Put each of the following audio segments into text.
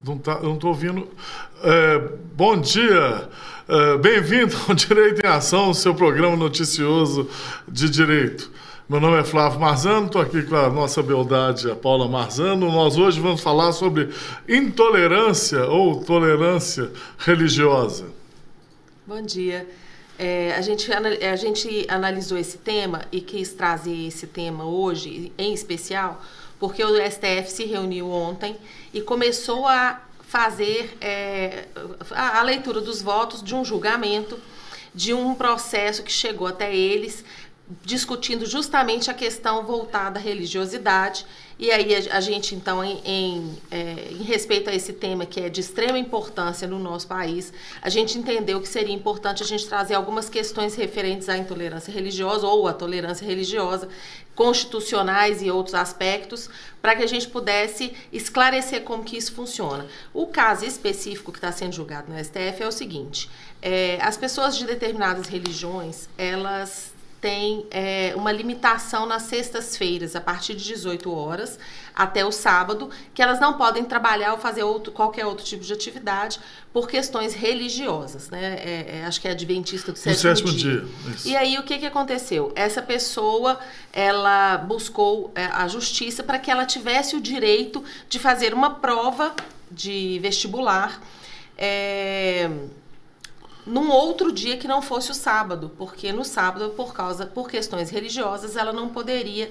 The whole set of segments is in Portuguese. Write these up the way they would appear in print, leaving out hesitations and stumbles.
Não estou ouvindo. Bom dia, bem-vindo ao Direito em Ação, seu programa noticioso de direito. Meu nome é Flávio Marzano, estou aqui com a nossa beldade, a Paula Marzano. Nós hoje vamos falar sobre intolerância ou tolerância religiosa. Bom dia. A gente analisou esse tema e quis trazer esse tema hoje, em especial, porque o STF se reuniu ontem e começou a fazer a leitura dos votos de um julgamento, de um processo que chegou até eles, discutindo justamente a questão voltada à religiosidade. E aí a gente, então, em respeito a esse tema que é de extrema importância no nosso país, a gente entendeu que seria importante a gente trazer algumas questões referentes à intolerância religiosa ou à tolerância religiosa, constitucionais e outros aspectos, para que a gente pudesse esclarecer como que isso funciona. O caso específico que está sendo julgado no STF é o seguinte: as pessoas de determinadas religiões, elas tem uma limitação nas sextas-feiras, a partir de 18 horas até o sábado, que elas não podem trabalhar ou fazer qualquer outro tipo de atividade por questões religiosas, né? Acho que é adventista do sétimo dia. E aí, o que aconteceu? Essa pessoa, ela buscou a justiça para que ela tivesse o direito de fazer uma prova de vestibular, num outro dia que não fosse o sábado, porque no sábado, por questões religiosas, ela não poderia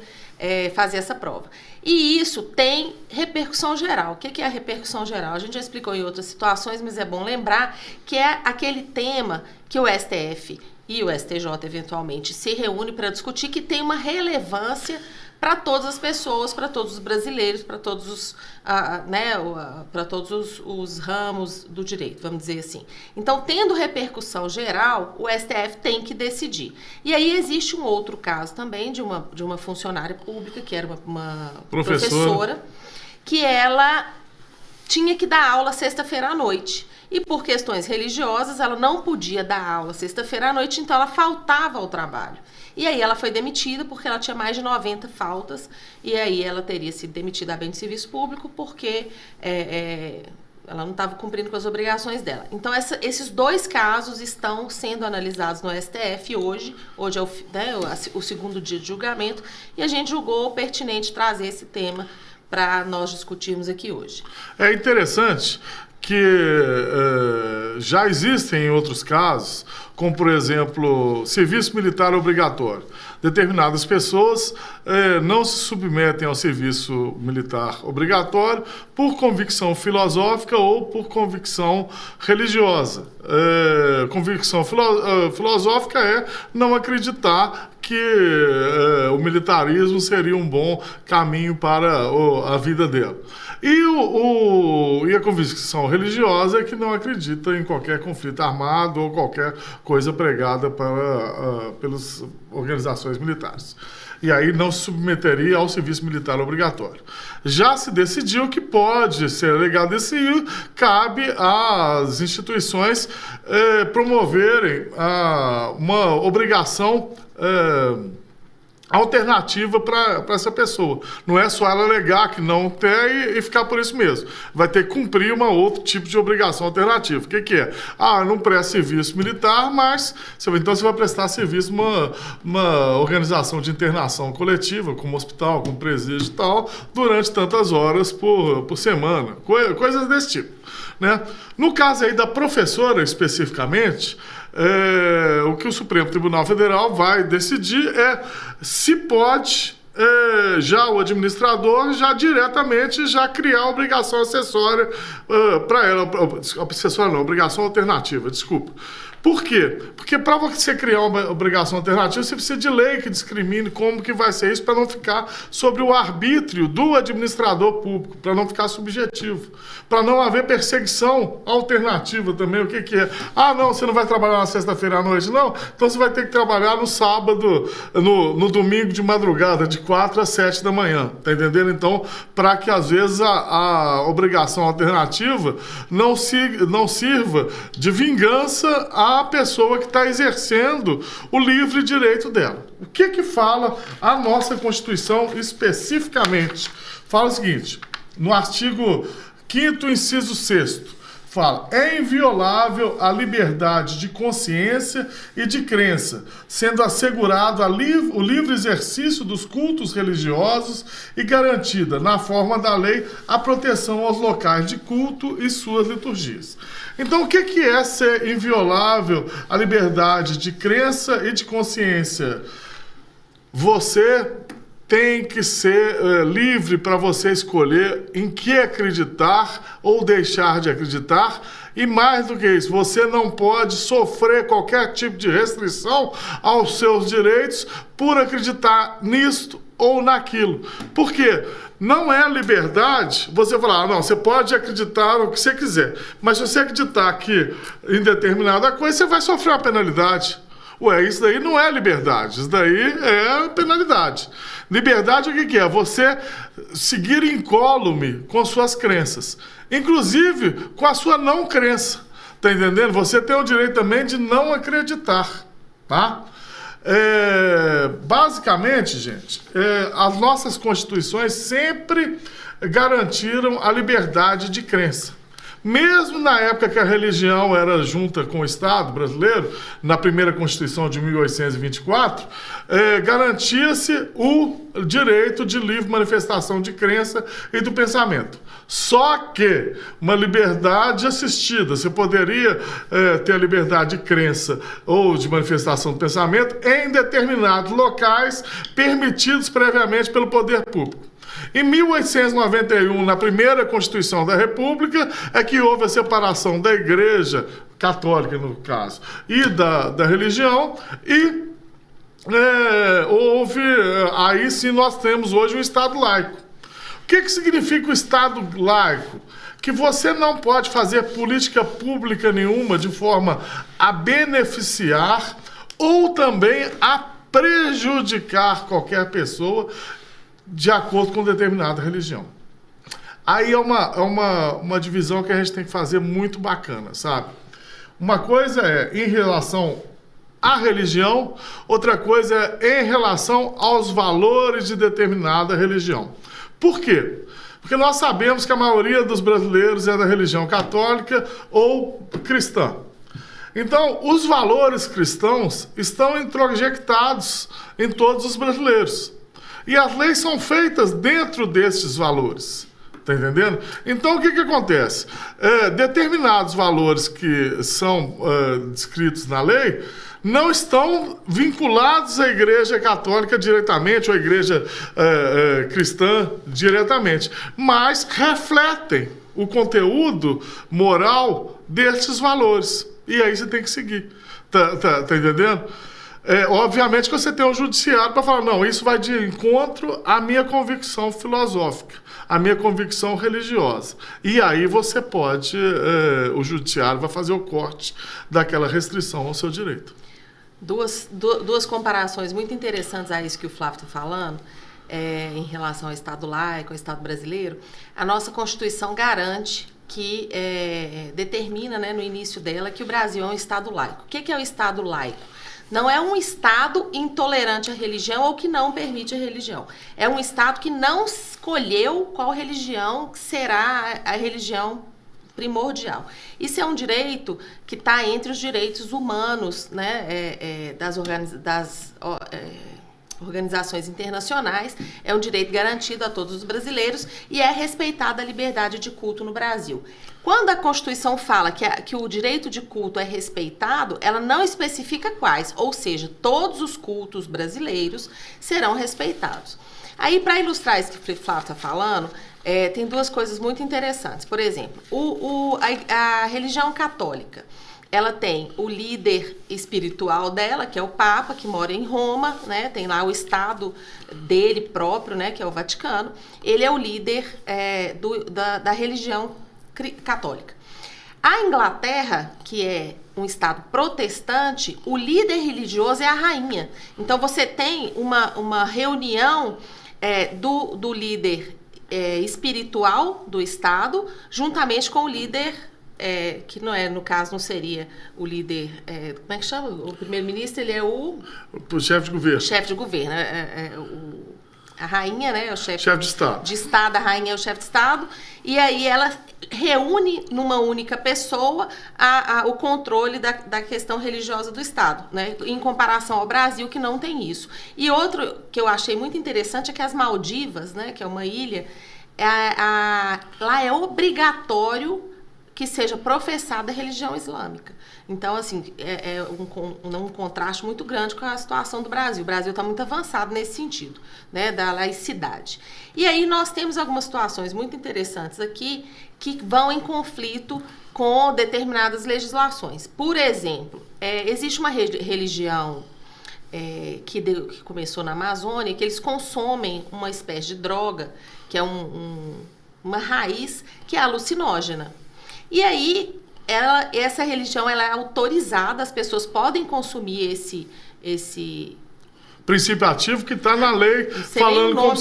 fazer essa prova. E isso tem repercussão geral. O que é a repercussão geral? A gente já explicou em outras situações, mas é bom lembrar que é aquele tema que o STF e o STJ, eventualmente, se reúnem para discutir, que tem uma relevância para todas as pessoas, para todos os brasileiros, para todos os ramos do direito, vamos dizer assim. Então, tendo repercussão geral, o STF tem que decidir. E aí existe um outro caso também de uma funcionária pública, que era uma professora, que ela tinha que dar aula sexta-feira à noite. E por questões religiosas, ela não podia dar aula sexta-feira à noite, então ela faltava ao trabalho. E aí ela foi demitida porque ela tinha mais de 90 faltas, e aí ela teria sido demitida a bem de serviço público porque ela não estava cumprindo com as obrigações dela. Então, esses dois casos estão sendo analisados no STF hoje. Hoje é o segundo dia de julgamento, e a gente julgou pertinente trazer esse tema para nós discutirmos aqui hoje. É interessante que já existem em outros casos, como, por exemplo, serviço militar obrigatório. Determinadas pessoas não se submetem ao serviço militar obrigatório por convicção filosófica ou por convicção religiosa. Convicção filosófica é não acreditar que o militarismo seria um bom caminho para a vida dela. E a convicção religiosa é que não acredita em qualquer conflito armado ou qualquer coisa pregada pelas organizações militares. E aí não se submeteria ao serviço militar obrigatório. Já se decidiu que pode ser alegado esse e cabe às instituições promoverem uma obrigação alternativa para essa pessoa. Não é só ela alegar que não tem e ficar por isso mesmo. Vai ter que cumprir outro tipo de obrigação alternativa. O que é? Não presta serviço militar, mas então você vai prestar serviço numa organização de internação coletiva, como hospital, como presídio e tal, durante tantas horas por semana. Coisas desse tipo, né? No caso aí da professora, especificamente, o que o Supremo Tribunal Federal vai decidir é se pode já o administrador diretamente criar a obrigação acessória para ela, acessória não, obrigação alternativa, desculpa. Por quê? Porque para você criar uma obrigação alternativa, você precisa de lei que discrimine como que vai ser isso, para não ficar sobre o arbítrio do administrador público, para não ficar subjetivo, para não haver perseguição alternativa também. O que é? Não, você não vai trabalhar na sexta-feira à noite, não? Então você vai ter que trabalhar no sábado, no domingo de madrugada, de 4 às 7 da manhã, tá entendendo? Então, para que às vezes a obrigação alternativa não sirva de vingança a pessoa que está exercendo o livre direito dela. O que fala a nossa Constituição especificamente? Fala o seguinte: no artigo 5º, inciso 6º. Fala, é inviolável a liberdade de consciência e de crença, sendo assegurado o livre exercício dos cultos religiosos e garantida, na forma da lei, a proteção aos locais de culto e suas liturgias. Então, o que é ser inviolável a liberdade de crença e de consciência? Você tem que ser livre para você escolher em que acreditar ou deixar de acreditar. E mais do que isso, você não pode sofrer qualquer tipo de restrição aos seus direitos por acreditar nisto ou naquilo. Por quê? Não é liberdade você falar, não, você pode acreditar no que você quiser, mas se você acreditar que em determinada coisa, você vai sofrer uma penalidade. Ué, isso daí não é liberdade, isso daí é penalidade. Liberdade o que é? Você seguir incólume com suas crenças, inclusive com a sua não crença, tá entendendo? Você tem o direito também de não acreditar, tá? Basicamente, gente, as nossas constituições sempre garantiram a liberdade de crença. Mesmo na época que a religião era junta com o Estado brasileiro, na primeira Constituição de 1824, garantia-se o direito de livre manifestação de crença e do pensamento. Só que uma liberdade assistida, você poderia ter a liberdade de crença ou de manifestação do pensamento em determinados locais permitidos previamente pelo poder público. Em 1891, na primeira Constituição da República, é que houve a separação da Igreja Católica, no caso, e da religião, e aí sim nós temos hoje um Estado laico. O que significa o Estado laico? Que você não pode fazer política pública nenhuma de forma a beneficiar ou também a prejudicar qualquer pessoa de acordo com determinada religião. Aí é uma divisão que a gente tem que fazer muito bacana, sabe? Uma coisa é em relação à religião, outra coisa é em relação aos valores de determinada religião. Por quê? Porque nós sabemos que a maioria dos brasileiros é da religião católica ou cristã. Então, os valores cristãos estão introjectados em todos os brasileiros. E as leis são feitas dentro desses valores. Tá entendendo? Então, o que acontece? Determinados valores que são descritos na lei não estão vinculados à Igreja Católica diretamente ou à Igreja cristã diretamente, mas refletem o conteúdo moral desses valores. E aí você tem que seguir. Tá entendendo? Obviamente que você tem um judiciário para falar, não, isso vai de encontro à minha convicção filosófica, à minha convicção religiosa. E aí você pode, o judiciário vai fazer o corte daquela restrição ao seu direito. Duas comparações muito interessantes a isso que o Flávio está falando, em relação ao Estado laico, ao Estado brasileiro. A nossa Constituição garante que determina, né, no início dela, que o Brasil é um Estado laico. O que é o Estado laico? Não é um Estado intolerante à religião ou que não permite a religião. É um Estado que não escolheu qual religião será a religião primordial. Isso é um direito que está entre os direitos humanos, né, das organizações internacionais, é um direito garantido a todos os brasileiros e é respeitada a liberdade de culto no Brasil. Quando a Constituição fala que o direito de culto é respeitado, ela não especifica quais, ou seja, todos os cultos brasileiros serão respeitados. Aí, para ilustrar isso que o Flávio está falando, tem duas coisas muito interessantes. Por exemplo, a religião católica, ela tem o líder espiritual dela, que é o Papa, que mora em Roma, né? Tem lá o Estado dele próprio, né? Que é o Vaticano. Ele é o líder da religião católica. A Inglaterra, que é um Estado protestante, o líder religioso é a rainha. Então, você tem uma reunião do líder espiritual do Estado, juntamente com o líder que não no caso não seria o líder, como é que chama? O primeiro-ministro, ele é o chefe de governo. Chefe de governo, a rainha, né, é o chefe de Estado. A rainha é o chefe de Estado, e aí ela reúne numa única pessoa o controle da questão religiosa do Estado, né, em comparação ao Brasil, que não tem isso. E outro que eu achei muito interessante é que as Maldivas, né, que é uma ilha, lá é obrigatório que seja professada a religião islâmica. Então, assim, é um contraste muito grande com a situação do Brasil. O Brasil está muito avançado nesse sentido, né, da laicidade. E aí nós temos algumas situações muito interessantes aqui que vão em conflito com determinadas legislações. Por exemplo, existe uma religião que começou na Amazônia, que eles consomem uma espécie de droga, que é uma raiz que é alucinógena. E aí, essa religião ela é autorizada, as pessoas podem consumir esse princípio ativo que está na lei, falando como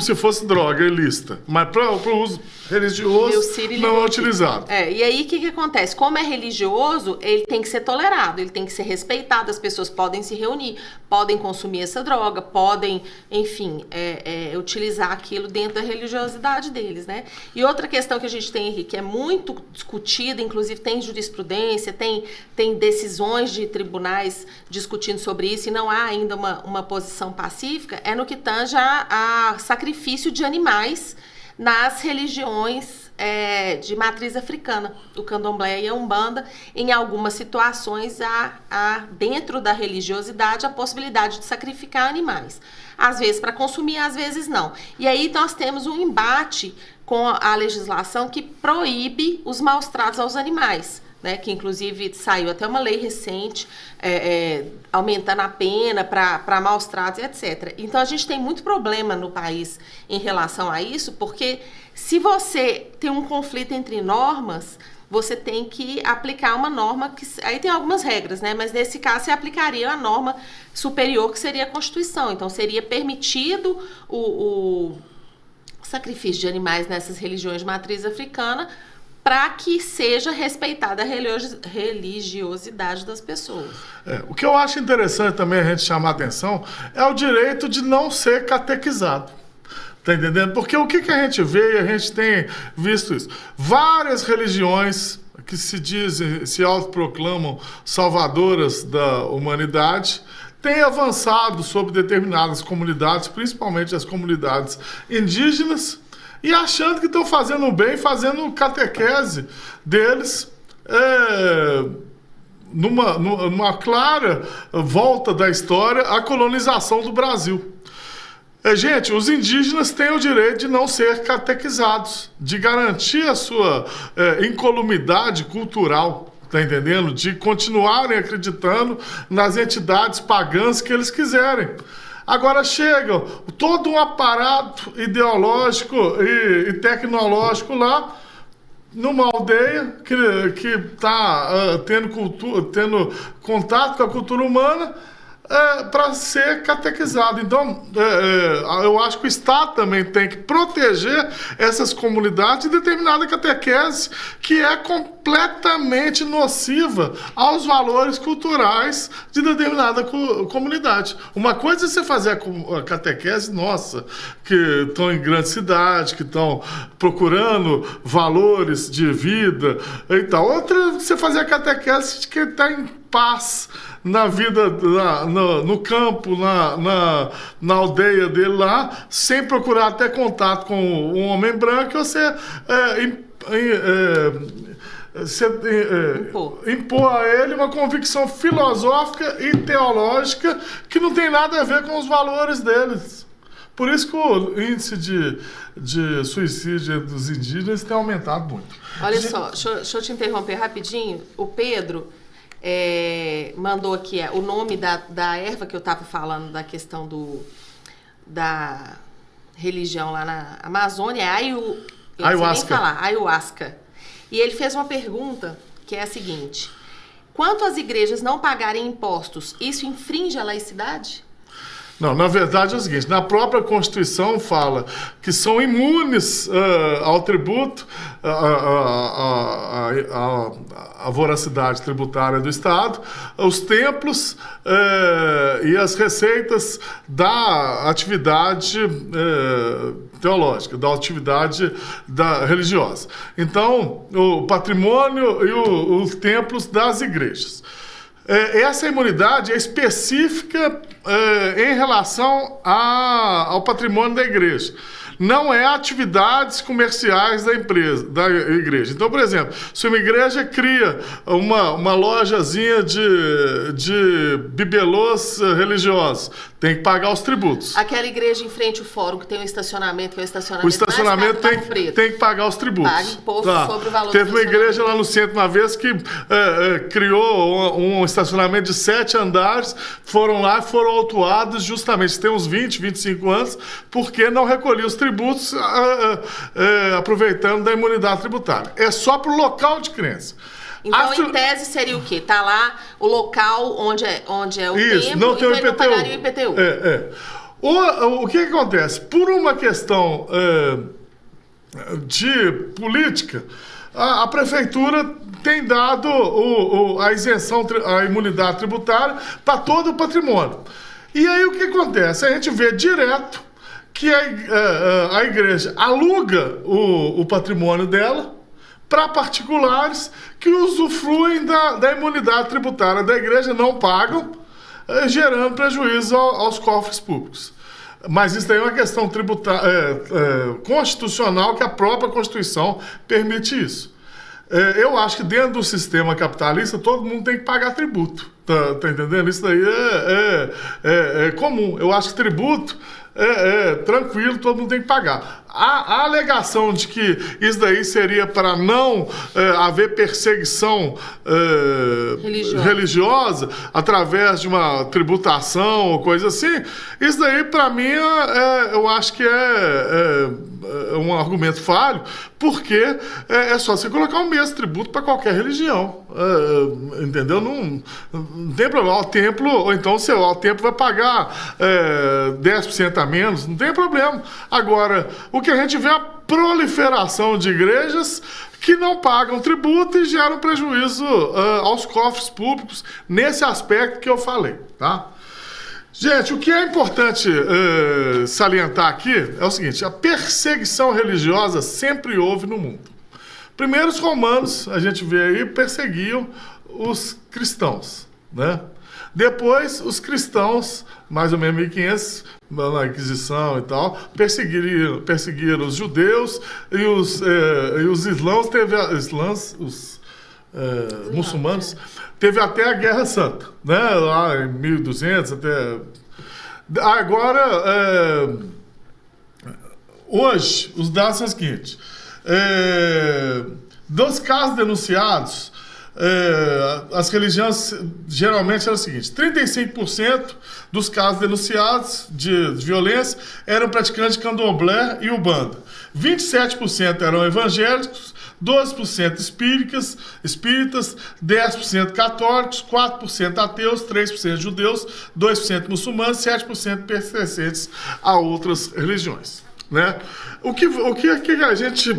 se fosse droga ilícita. Mas para o uso religioso não é utilizado. E aí o que acontece? Como é religioso, ele tem que ser tolerado, ele tem que ser respeitado, as pessoas podem se reunir, podem consumir essa droga, podem, enfim, utilizar aquilo dentro da religiosidade deles, né? E outra questão que a gente tem, Henrique, que é muito discutida, inclusive tem jurisprudência, tem decisões de tribunais discutindo sobre isso, e não há ainda uma posição pacífica, é no que tange a sacrifício de animais nas religiões de matriz africana, o candomblé e a umbanda. Em algumas situações há dentro da religiosidade a possibilidade de sacrificar animais, às vezes para consumir, às vezes não. E aí nós temos um embate com a legislação que proíbe os maus tratos aos animais, né, que inclusive saiu até uma lei recente aumentando a pena para maus tratos, etc. Então a gente tem muito problema no país em relação a isso, porque se você tem um conflito entre normas, você tem que aplicar uma norma que... Aí tem algumas regras, né? Mas nesse caso você aplicaria a norma superior, que seria a Constituição. Então seria permitido o sacrifício de animais nessas religiões de matriz africana, para que seja respeitada a religiosidade das pessoas. O que eu acho interessante também a gente chamar a atenção é o direito de não ser catequizado. Tá entendendo? Porque o que a gente vê, e a gente tem visto isso, várias religiões que se autoproclamam salvadoras da humanidade, têm avançado sobre determinadas comunidades, principalmente as comunidades indígenas, e achando que estão fazendo bem, fazendo catequese deles, numa clara volta da história à colonização do Brasil. Gente, os indígenas têm o direito de não ser catequizados, de garantir a sua incolumidade cultural, tá entendendo? De continuarem acreditando nas entidades pagãs que eles quiserem. Agora chega todo um aparato ideológico e tecnológico lá, numa aldeia que está tendo contato com a cultura humana, para ser catequizado. Então, eu acho que o Estado também tem que proteger essas comunidades de determinada catequese que é completamente nociva aos valores culturais de determinada comunidade. Uma coisa é você fazer a catequese, nossa, que estão em grande cidade, que estão procurando valores de vida e tal. Outra é você fazer a catequese de quem está em paz na vida, no campo, na aldeia dele lá, sem procurar até contato com um homem branco, você impor a ele uma convicção filosófica e teológica que não tem nada a ver com os valores deles. Por isso que o índice de suicídio dos indígenas tem aumentado muito. Olha só, deixa eu te interromper rapidinho. O Pedro mandou aqui o nome da erva que eu estava falando, da questão da religião lá na Amazônia, ayahuasca. E ele fez uma pergunta que é a seguinte: quanto as igrejas não pagarem impostos, isso infringe a laicidade? Não, na verdade é o seguinte, na própria Constituição fala que são imunes ao tributo, à voracidade tributária do Estado, os templos e as receitas da atividade teológica, da atividade religiosa. Então, o patrimônio e os templos das igrejas. Essa imunidade é específica em relação ao patrimônio da igreja. Não é atividades comerciais da igreja. Então, por exemplo, se uma igreja cria uma lojazinha de bibelôs religiosos, tem que pagar os tributos. Aquela igreja em frente ao fórum que tem um estacionamento, que é o estacionamento, tem que pagar os tributos. Paga imposto sobre o valor Teve uma igreja lá no centro uma vez que criou um estacionamento de 7 andares, foram lá e foram autuados justamente, tem uns 20, 25 anos, porque não recolhia os tributos aproveitando da imunidade tributária. É só para o local de crença. Então, em tese, seria o quê? Tá lá o local onde é o Isso, templo, não tem então o IPTU. ele não pagaria o IPTU. O que acontece? Por uma questão de política, a prefeitura tem dado a isenção, a imunidade tributária para todo o patrimônio. E aí o que acontece? A gente vê direto que a igreja aluga o patrimônio dela para particulares que usufruem da imunidade tributária da igreja, não pagam, gerando prejuízo aos cofres públicos. Mas isso daí é uma questão constitucional, que a própria Constituição permite isso. Eu acho que dentro do sistema capitalista todo mundo tem que pagar tributo. Tá entendendo? Isso daí é comum. Eu acho que tributo tranquilo, todo mundo tem que pagar. A alegação de que isso daí seria para não haver perseguição religiosa através de uma tributação ou coisa assim, isso daí para mim eu acho que é um argumento falho, porque é só você colocar o mesmo tributo para qualquer religião. Entendeu? Não tem problema. O templo, ou então o templo vai pagar 10% a menos, não tem problema. Agora, o que a gente vê é a proliferação de igrejas que não pagam tributo e geram prejuízo aos cofres públicos nesse aspecto que eu falei, tá? Gente, o que é importante salientar aqui é o seguinte: a perseguição religiosa sempre houve no mundo. Primeiro, os romanos, a gente vê aí, perseguiam os cristãos, né? Depois, os cristãos, mais ou menos 1500, na Inquisição e tal, perseguiram os judeus e os muçulmanos. Teve até a Guerra Santa, né? Lá em 1200 até... Agora, hoje, os dados são os seguintes. Dos casos denunciados, as religiões geralmente eram o seguinte: 35% dos casos denunciados de violência eram praticantes de candomblé e umbanda, 27% eram evangélicos, 12% espíritas, 10% católicos, 4% ateus, 3% judeus, 2% muçulmanos, 7% pertencentes a outras religiões, né? O que a gente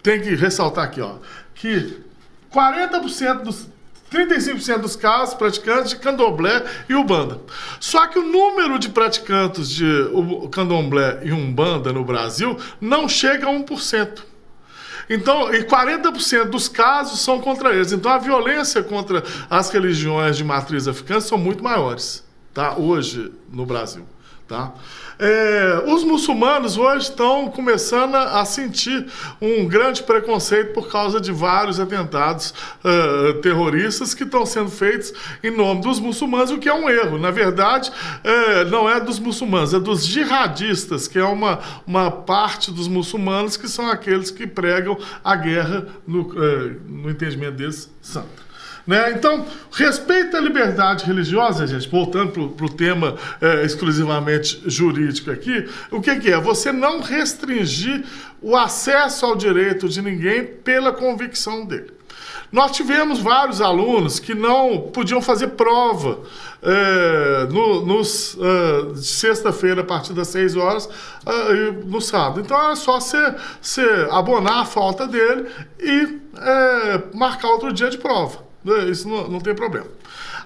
tem que ressaltar aqui, ó, que 35% dos casos praticantes de candomblé e umbanda. Só que o número de praticantes de candomblé e umbanda no Brasil não chega a 1%. Então, e 40% dos casos são contra eles. Então, a violência contra as religiões de matriz africana são muito maiores, tá? Hoje no Brasil, tá? Os muçulmanos hoje estão começando a sentir um grande preconceito por causa de vários atentados terroristas que estão sendo feitos em nome dos muçulmanos, o que é um erro. Na verdade, não é dos muçulmanos, é dos jihadistas, que é uma parte dos muçulmanos que são aqueles que pregam a guerra, no entendimento deles, santa. Né? Então, respeito à liberdade religiosa, gente, voltando para o tema exclusivamente jurídico aqui, o que é? Você não restringir o acesso ao direito de ninguém pela convicção dele. Nós tivemos vários alunos que não podiam fazer prova de sexta-feira, a partir das 6 horas, no sábado. Então, era só você abonar a falta dele e marcar outro dia de prova. Isso não tem problema.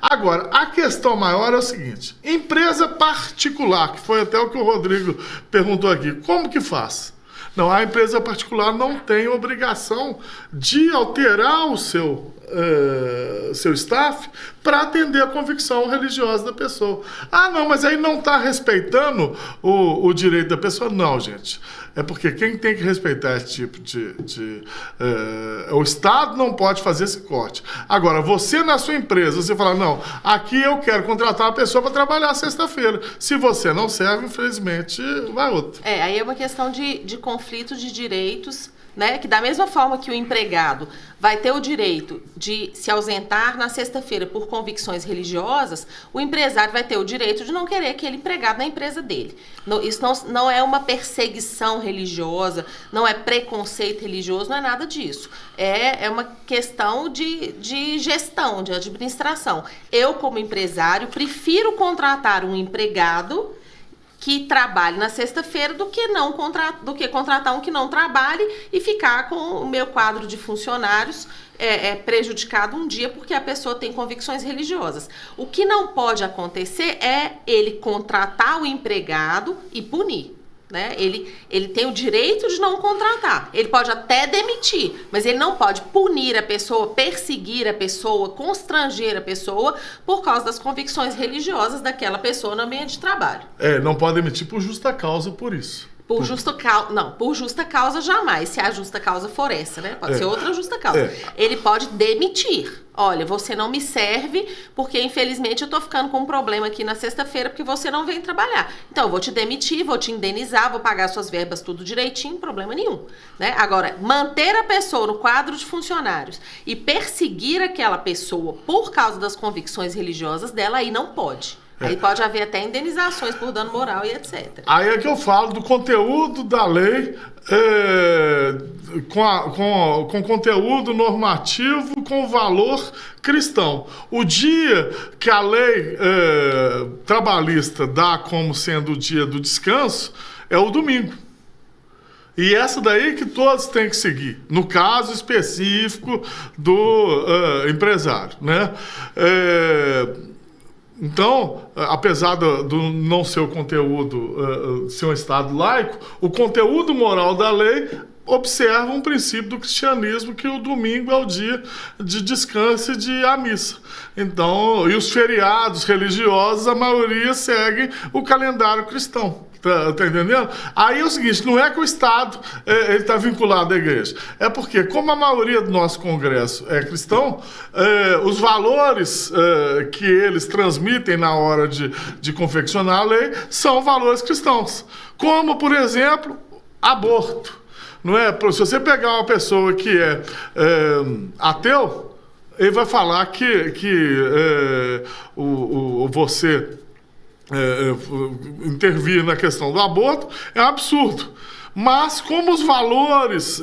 Agora, a questão maior é o seguinte: empresa particular, que foi até o que o Rodrigo perguntou aqui, como que faz? Não, a empresa particular não tem obrigação de alterar o seu staff para atender a convicção religiosa da pessoa. Ah, não, mas aí não está respeitando o direito da pessoa. Não, gente. É porque quem tem que respeitar esse tipo o Estado não pode fazer esse corte. Agora, você na sua empresa, você fala, não, aqui eu quero contratar uma pessoa para trabalhar sexta-feira. Se você não serve, infelizmente, vai outro. Aí é uma questão de conflito de direitos, né? Que da mesma forma que o empregado vai ter o direito de se ausentar na sexta-feira por convicções religiosas, o empresário vai ter o direito de não querer aquele empregado na empresa dele. Isso não é uma perseguição religiosa, não é preconceito religioso, não é nada disso. É uma questão de gestão, de administração. Eu, como empresário, prefiro contratar um empregado que trabalhe na sexta-feira do que contratar um que não trabalhe e ficar com o meu quadro de funcionários prejudicado um dia porque a pessoa tem convicções religiosas. O que não pode acontecer é ele contratar o empregado e punir. Né? Ele tem o direito de não contratar, ele pode até demitir, mas ele não pode punir a pessoa, perseguir a pessoa, constranger a pessoa por causa das convicções religiosas daquela pessoa no ambiente de trabalho. Não pode demitir por justa causa por isso. Por justa causa jamais, se a justa causa for essa, né? Pode ser outra justa causa. Ele pode demitir. Olha, você não me serve porque, infelizmente, eu tô ficando com um problema aqui na sexta-feira porque você não vem trabalhar. Então, eu vou te demitir, vou te indenizar, vou pagar suas verbas tudo direitinho, problema nenhum. Né? Agora, manter a pessoa no quadro de funcionários e perseguir aquela pessoa por causa das convicções religiosas dela, aí não pode. Aí pode haver até indenizações por dano moral e etc. Aí é que eu falo do conteúdo da lei com conteúdo normativo, com valor cristão. O dia que a lei trabalhista dá como sendo o dia do descanso é o domingo. E essa daí que todos têm que seguir, no caso específico do empresário, né? Então, apesar do não ser o conteúdo, ser um Estado laico, o conteúdo moral da lei observa um princípio do cristianismo, que o domingo é o dia de descanso e de ir à missa. Então, e os feriados religiosos, a maioria seguem o calendário cristão. Tá entendendo? Aí é o seguinte, não é que o Estado ele está vinculado à igreja. É porque, como a maioria do nosso Congresso é cristão, os valores que eles transmitem na hora de confeccionar a lei são valores cristãos. Como, por exemplo, aborto. Não é? Se você pegar uma pessoa que é ateu, ele vai falar que você intervir na questão do aborto é um absurdo. Mas como os valores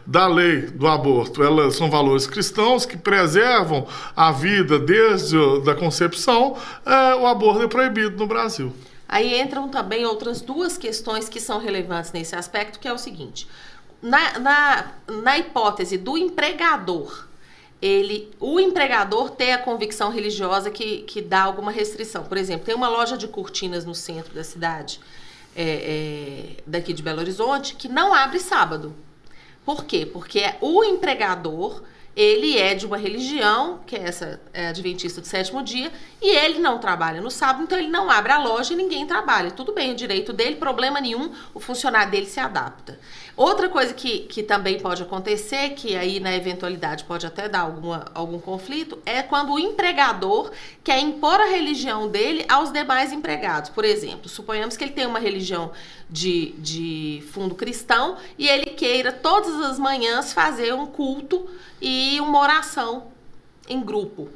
da lei do aborto, elas são valores cristãos que preservam a vida desde a concepção, o aborto é proibido no Brasil. Aí entram também outras duas questões que são relevantes nesse aspecto, que é o seguinte: na hipótese do empregador, o empregador ter a convicção religiosa que dá alguma restrição. Por exemplo, tem uma loja de cortinas no centro da cidade, daqui de Belo Horizonte, que não abre sábado. Por quê? Porque o empregador, ele é de uma religião, que é adventista do sétimo dia, e ele não trabalha no sábado, então ele não abre a loja e ninguém trabalha. Tudo bem, o direito dele, problema nenhum, o funcionário dele se adapta. Outra coisa que também pode acontecer, que aí na eventualidade pode até dar algum conflito, é quando o empregador quer impor a religião dele aos demais empregados. Por exemplo, suponhamos que ele tem uma religião de fundo cristão e ele queira todas as manhãs fazer um culto e uma oração em grupo.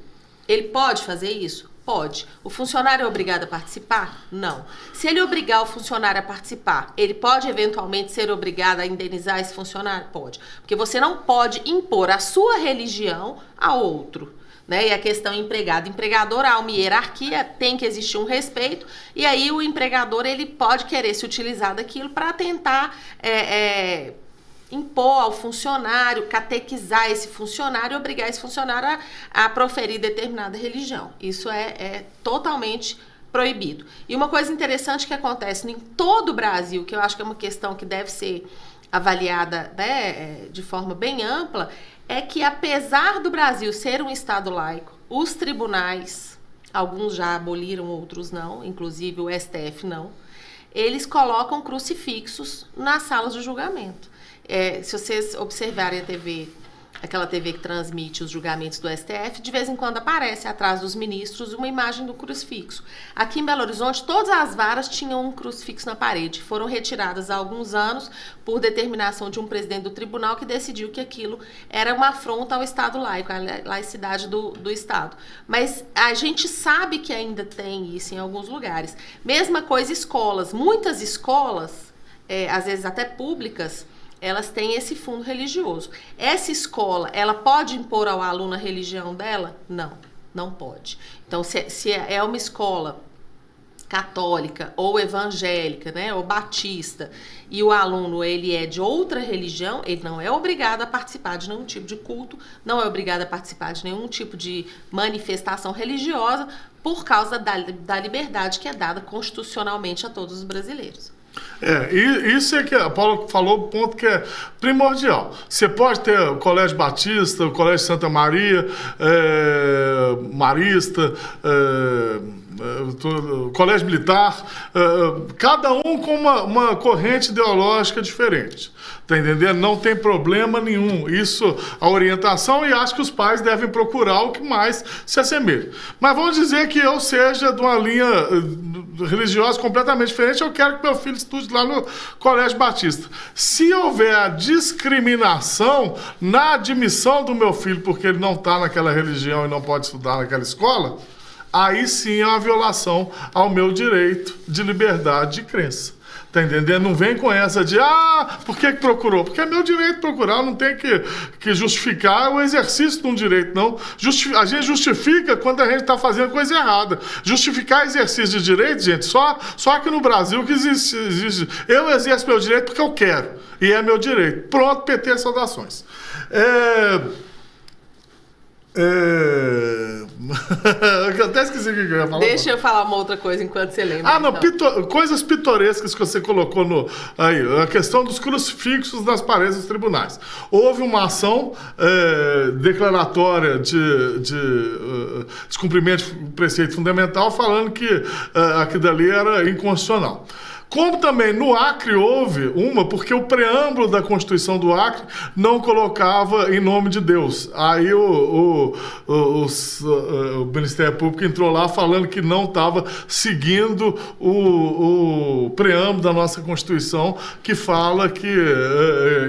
Ele pode fazer isso? Pode. O funcionário é obrigado a participar? Não. Se ele obrigar o funcionário a participar, ele pode eventualmente ser obrigado a indenizar esse funcionário? Pode. Porque você não pode impor a sua religião a outro. Né? E a questão empregado-empregador, há uma hierarquia, tem que existir um respeito, e aí o empregador ele pode querer se utilizar daquilo para tentar impor ao funcionário, catequizar esse funcionário e obrigar esse funcionário a proferir determinada religião. Isso é totalmente proibido. E uma coisa interessante que acontece em todo o Brasil, que eu acho que é uma questão que deve ser avaliada, né, de forma bem ampla, é que apesar do Brasil ser um estado laico, os tribunais, alguns já aboliram, outros não, inclusive o STF não, eles colocam crucifixos nas salas de julgamento. Se vocês observarem a TV, aquela TV que transmite os julgamentos do STF, de vez em quando aparece atrás dos ministros uma imagem do crucifixo. Aqui em Belo Horizonte, todas as varas tinham um crucifixo na parede. Foram retiradas há alguns anos por determinação de um presidente do tribunal que decidiu que aquilo era uma afronta ao Estado laico, à laicidade do Estado. Mas a gente sabe que ainda tem isso em alguns lugares. Mesma coisa escolas. Muitas escolas, às vezes até públicas, elas têm esse fundo religioso. Essa escola, ela pode impor ao aluno a religião dela? Não, não pode. Então, se é uma escola católica ou evangélica, né, ou batista, e o aluno ele é de outra religião, ele não é obrigado a participar de nenhum tipo de culto, não é obrigado a participar de nenhum tipo de manifestação religiosa, por causa da liberdade que é dada constitucionalmente a todos os brasileiros. Isso é que a Paula falou, o ponto que é primordial. Você pode ter o Colégio Batista, o Colégio Santa Maria, Marista, Colégio Militar, cada um com uma corrente ideológica diferente. Tá entendendo? Não tem problema nenhum. Isso, a orientação, e acho que os pais devem procurar o que mais se assemelha. Mas vamos dizer que eu seja de uma linha religiosa completamente diferente, eu quero que meu filho estude lá no Colégio Batista. Se houver a discriminação na admissão do meu filho, porque ele não está naquela religião e não pode estudar naquela escola, aí sim é uma violação ao meu direito de liberdade de crença. Tá entendendo? Não vem com essa de, por que procurou? Porque é meu direito procurar, não tem que justificar o exercício de um direito, não. A gente justifica quando a gente está fazendo coisa errada. Justificar exercício de direito, gente, só aqui no Brasil que existe. Eu exerço meu direito porque eu quero, e é meu direito. Pronto, PT, saudações. Eu até esqueci o que eu ia falar. Deixa eu falar uma outra coisa enquanto você lembra. Não, então. Coisas pitorescas que você colocou aí. A questão dos crucifixos nas paredes dos tribunais. Houve uma ação declaratória de descumprimento do preceito fundamental falando que aquilo dali era inconstitucional. Como também no Acre houve porque o preâmbulo da Constituição do Acre não colocava em nome de Deus. Aí o Ministério Público entrou lá falando que não estava seguindo o preâmbulo da nossa Constituição, que fala que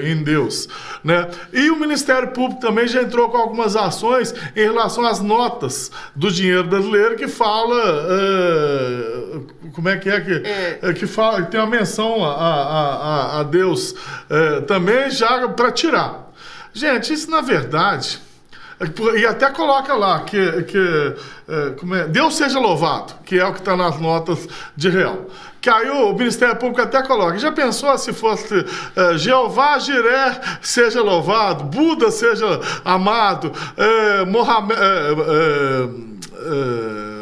em Deus, né? E o Ministério Público também já entrou com algumas ações em relação às notas do dinheiro brasileiro, que fala como é que fala, que tem uma menção a Deus também, já para tirar. Gente, isso na verdade, e até coloca lá que Deus seja louvado, que é o que está nas notas de real. Que aí o Ministério Público até coloca. Já pensou se fosse Jeová Jiré seja louvado, Buda seja amado,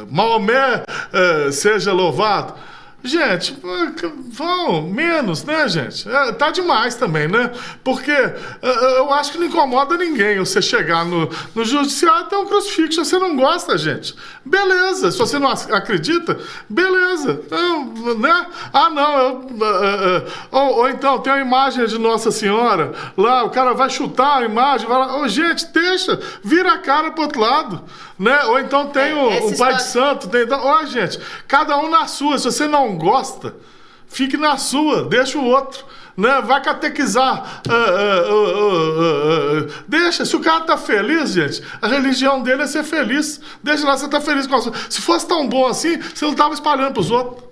Maomé seja louvado? Gente, vão menos, né, gente? Tá demais também, né? Porque eu acho que não incomoda ninguém você chegar no judiciário e ter um crucifixo. Se você não gosta, gente, beleza. Se você não acredita, beleza. Né? Ou então tem a imagem de Nossa Senhora lá, o cara vai chutar a imagem, vai lá, gente, deixa, vira a cara pro outro lado, né? Ou então tem o Pai de Santo, gente, cada um na sua. Se você não gosta, Fique na sua, deixa o outro. Né? Vai catequizar. Deixa. Se o cara tá feliz, gente, a religião dele é ser feliz. Deixa lá, você tá feliz com a sua. Se fosse tão bom assim, você não tava espalhando pros outros.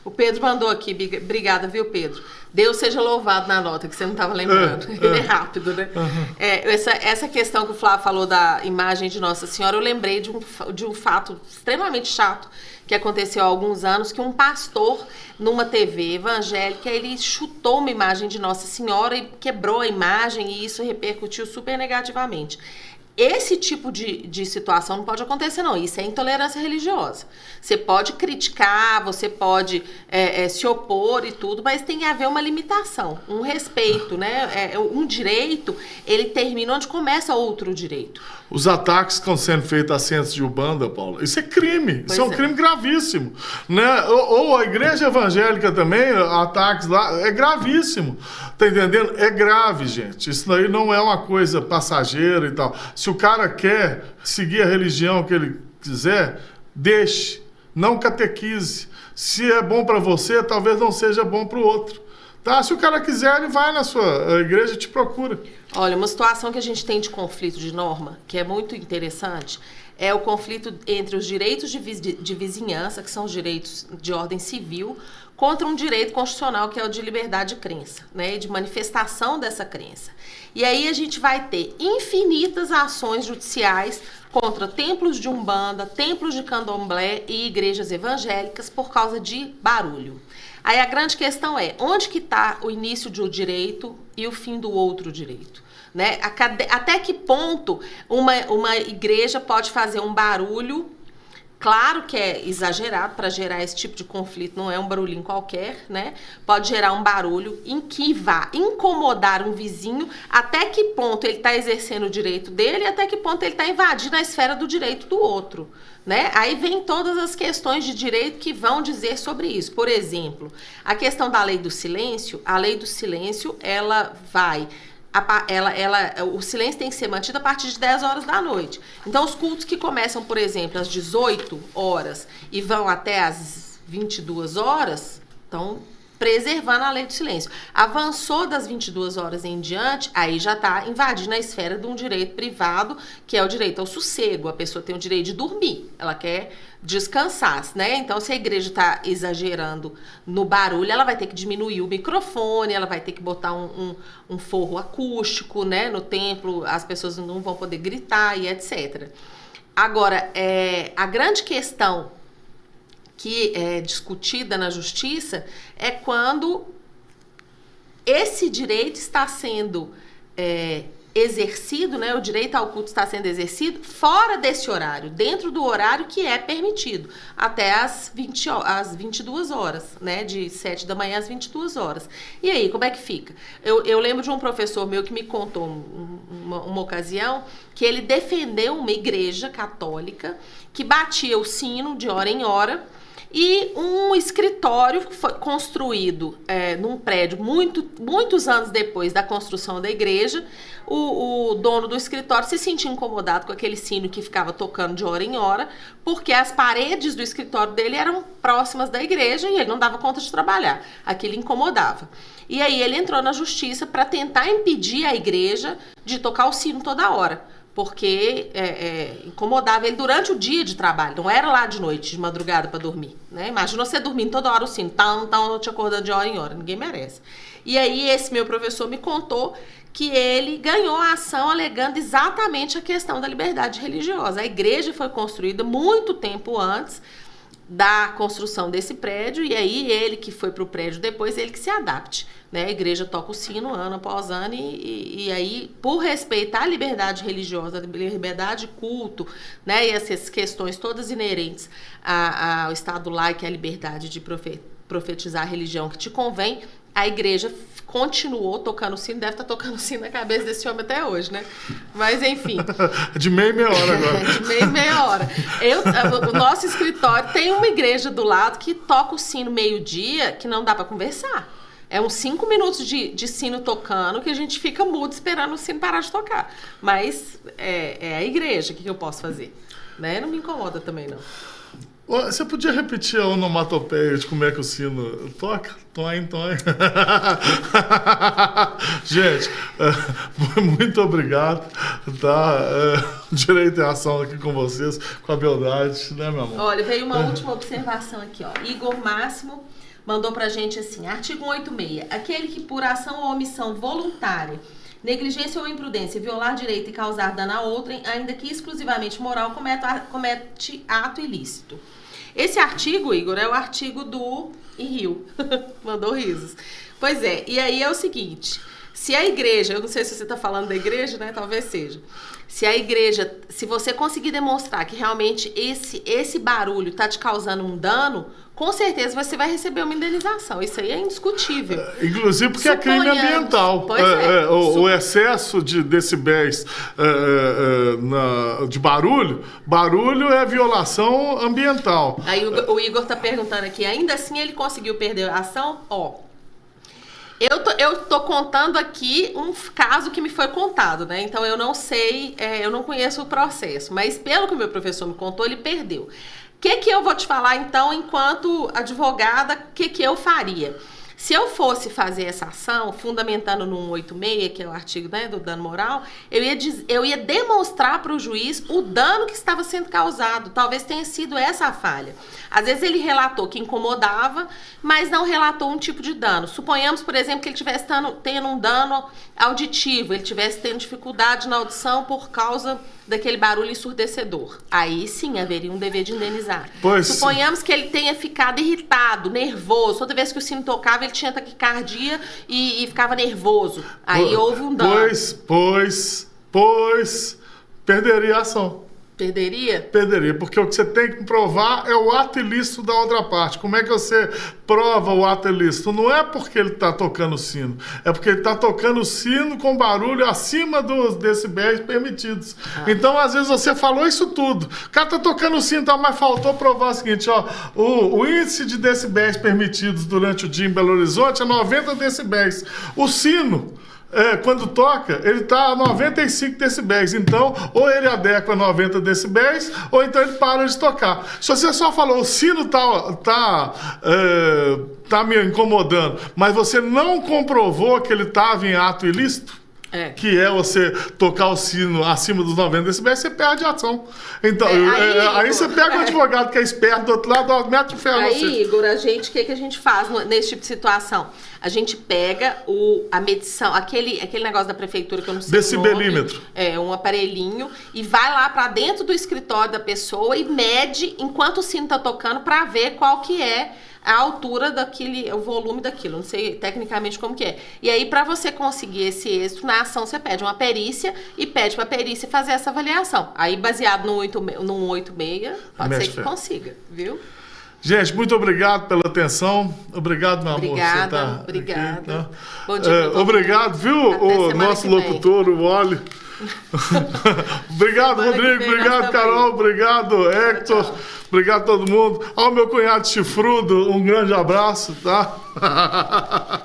O Pedro mandou aqui, obrigada, viu, Pedro? Deus seja louvado na nota, que você não estava lembrando. Ele é rápido, né? Essa questão que o Flávio falou da imagem de Nossa Senhora, eu lembrei de um fato extremamente chato que aconteceu há alguns anos, que um pastor, numa TV evangélica, ele chutou uma imagem de Nossa Senhora e quebrou a imagem, e isso repercutiu super negativamente. Esse tipo de situação não pode acontecer, não. Isso é intolerância religiosa. Você pode criticar, você pode se opor e tudo, mas tem que haver uma limitação, um respeito, né? Um direito, ele termina onde começa outro direito. Os ataques que estão sendo feitos a centros de Umbanda, Paula, isso é crime. Isso é um crime gravíssimo. Né? Ou a igreja evangélica também, ataques lá, é gravíssimo. Tá entendendo? É grave, gente. Isso daí não é uma coisa passageira e tal. Se o cara quer seguir a religião que ele quiser, deixe. Não catequize. Se é bom para você, talvez não seja bom para o outro. Tá? Se o cara quiser, ele vai na sua igreja e te procura. Olha, uma situação que a gente tem de conflito de norma, que é muito interessante, é o conflito entre os direitos de vizinhança, que são os direitos de ordem civil, contra um direito constitucional, que é o de liberdade de crença, né, e de manifestação dessa crença. E aí a gente vai ter infinitas ações judiciais contra templos de Umbanda, templos de Candomblé e igrejas evangélicas por causa de barulho. Aí a grande questão é, onde que está o início de um direito e o fim do outro direito? Né? Até que ponto uma igreja pode fazer um barulho, claro que é exagerado para gerar esse tipo de conflito, não é um barulhinho qualquer, né? Pode gerar um barulho em que vá incomodar um vizinho, até que ponto ele está exercendo o direito dele e até que ponto ele está invadindo a esfera do direito do outro. Né? Aí vem todas as questões de direito que vão dizer sobre isso. Por exemplo, a questão da lei do silêncio, a lei do silêncio, ela vai... o silêncio tem que ser mantido a partir de 10 horas da noite. Então, os cultos que começam, por exemplo, às 18 horas e vão até às 22 horas, estão preservando a lei do silêncio. Avançou das 22 horas em diante, aí já está invadindo a esfera de um direito privado, que é o direito ao sossego. A pessoa tem o direito de dormir, ela quer descansar, né? Então, se a igreja está exagerando no barulho, ela vai ter que diminuir o microfone, ela vai ter que botar um forro acústico, né? No templo, as pessoas não vão poder gritar e etc. Agora, a grande questão que é discutida na justiça é quando esse direito está sendo exercido, né? O direito ao culto está sendo exercido fora desse horário, dentro do horário que é permitido, até às 22 horas, né? De 7 da manhã às 22 horas. E aí, como é que fica? Eu lembro de um professor meu que me contou uma ocasião que ele defendeu uma igreja católica que batia o sino de hora em hora, e um escritório foi construído num prédio muitos anos depois da construção da igreja. O dono do escritório se sentia incomodado com aquele sino que ficava tocando de hora em hora, porque as paredes do escritório dele eram próximas da igreja e ele não dava conta de trabalhar. Aquilo incomodava. E aí ele entrou na justiça para tentar impedir a igreja de tocar o sino toda hora, porque incomodava ele durante o dia de trabalho, não era lá de noite, de madrugada para dormir, né? Imagina você dormindo toda hora o sino, te acordando de hora em hora, ninguém merece. E aí esse meu professor me contou que ele ganhou a ação alegando exatamente a questão da liberdade religiosa. A igreja foi construída muito tempo antes da construção desse prédio, e aí ele que foi para o prédio depois, ele que se adapte, né? A igreja toca o sino ano após ano, e aí, por respeitar a liberdade religiosa, a liberdade de culto, né? E essas questões todas inerentes ao Estado laico, a liberdade de profetizar a religião que te convém, a igreja continuou tocando o sino, deve estar tocando o sino na cabeça desse homem até hoje, né? Mas, enfim. De meia hora agora. De meia hora. O nosso escritório tem uma igreja do lado que toca o sino meio-dia, que não dá para conversar. É uns 5 minutos de sino tocando que a gente fica mudo esperando o sino parar de tocar. Mas é a igreja, o que eu posso fazer? Né? Não me incomoda também, não. Você podia repetir a onomatopeia de como é que o sino toca? Toim, toim. Gente, muito obrigado. Tá? Direito e ação aqui com vocês, com a Beldade, né, meu amor? Olha, veio uma última observação aqui, ó. Igor Máximo mandou pra gente assim, artigo 186. Aquele que por ação ou omissão voluntária, negligência ou imprudência, violar direito e causar dano a outrem, ainda que exclusivamente moral, comete ato ilícito. Esse artigo, Igor, é o artigo do Rio. Mandou risos. Pois é, e aí é o seguinte, se a igreja, eu não sei se você está falando da igreja, né? Talvez seja. Se a igreja, se você conseguir demonstrar que realmente esse barulho está te causando um dano, com certeza você vai receber uma indenização. Isso aí é indiscutível. Inclusive porque é crime ambiental. O excesso de decibéis de barulho é violação ambiental. Aí o Igor está perguntando aqui, ainda assim ele conseguiu perder a ação? Eu tô contando aqui um caso que me foi contado, né? Então eu não sei, eu não conheço o processo, mas pelo que o meu professor me contou, ele perdeu. O que eu vou te falar, então, enquanto advogada, o que eu faria? Se eu fosse fazer essa ação, fundamentando no 186, que é o artigo, né, do dano moral, eu ia demonstrar para o juiz o dano que estava sendo causado. Talvez tenha sido essa a falha. Às vezes ele relatou que incomodava, mas não relatou um tipo de dano. Suponhamos, por exemplo, que ele estivesse tendo um dano auditivo, ele estivesse tendo dificuldade na audição por causa daquele barulho ensurdecedor. Aí sim haveria um dever de indenizar. Suponhamos que ele tenha ficado irritado, nervoso. Toda vez que o sino tocava, ele tinha taquicardia e ficava nervoso. Aí houve um dano. Pois, perderia a ação. Perderia? Perderia, porque o que você tem que provar é o ato ilícito da outra parte. Como é que você prova o ato ilícito? Não é porque ele está tocando o sino, é porque ele está tocando o sino com barulho acima dos decibéis permitidos. Então, às vezes, você falou isso tudo. O cara está tocando o sino, mas faltou provar o seguinte, o índice de decibéis permitidos durante o dia em Belo Horizonte é 90 decibéis. O sino, quando toca, ele está a 95 decibéis. Então, ou ele adequa a 90 decibéis, ou então ele para de tocar. Se você só falou, o sino tá me incomodando, mas você não comprovou que ele estava em ato ilícito, que é você tocar o sino acima dos 90 decibéis, você perde a ação. Então, aí você pega um advogado que é esperto do outro lado, mete o ferro você. Aí, Igor, o que a gente faz nesse tipo de situação? A gente pega a medição, aquele negócio da prefeitura que eu não sei decibelímetro. Um aparelhinho, e vai lá para dentro do escritório da pessoa e mede enquanto o sino tá tocando para ver qual que é a altura daquele, o volume daquilo, não sei tecnicamente como que é. E aí, para você conseguir esse êxito na ação, você pede uma perícia e pede para a perícia fazer essa avaliação. Aí, baseado no 186, pode ser que consiga, viu? Gente, muito obrigado pela atenção. Obrigado, meu amor. Obrigada. Aqui, tá? Bom dia. Obrigado, viu, o nosso locutor, o Wally. Obrigado, Rodrigo. Obrigado, Carol. Obrigado, Hector. Obrigado a todo mundo. Ao meu cunhado chifrudo, um grande abraço, tá?